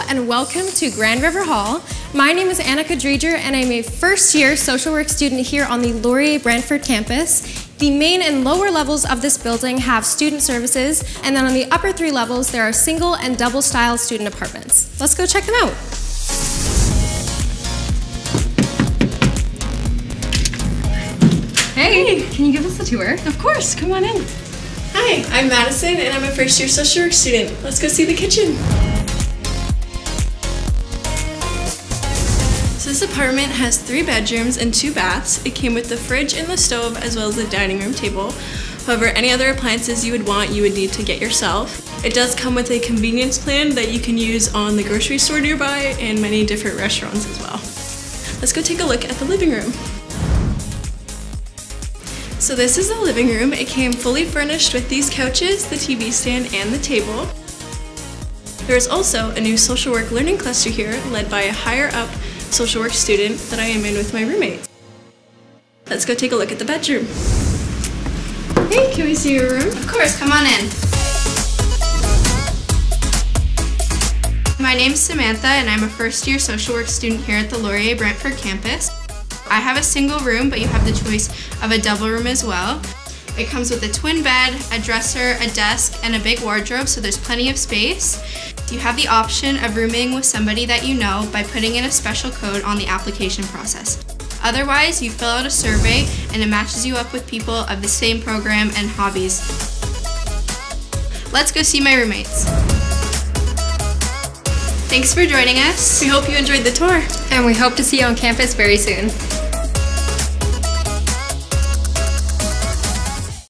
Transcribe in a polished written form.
and welcome to Grand River Hall. My name is Anika and I'm a first-year social work student here on the Laurier Brantford campus. The main and lower levels of this building have student services, and then on the upper 3 levels there are single and double style student apartments. Let's go check them out. Hey, can you give us a tour? Of course, come on in. Hi, I'm Madison and I'm a first year social work student. Let's go see the kitchen. So this apartment has 3 bedrooms and 2 baths. It came with the fridge and the stove as well as the dining room table. However, any other appliances you would want, you would need to get yourself. It does come with a convenience plan that you can use on the grocery store nearby and many different restaurants as well. Let's go take a look at the living room. So this is the living room. It came fully furnished with these couches, the TV stand, and the table. There is also a new social work learning cluster here led by a higher up social work student that I am in with my roommates. Let's go take a look at the bedroom. Hey, can we see your room? Of course, come on in. My name's Samantha and I'm a first year social work student here at the Laurier Brantford campus. I have a single room, but you have the choice of a double room as well. It comes with a twin bed, a dresser, a desk, and a big wardrobe, so there's plenty of space. You have the option of rooming with somebody that you know by putting in a special code on the application process. Otherwise, you fill out a survey and it matches you up with people of the same program and hobbies. Let's go see my roommates. Thanks for joining us. We hope you enjoyed the tour. And we hope to see you on campus very soon.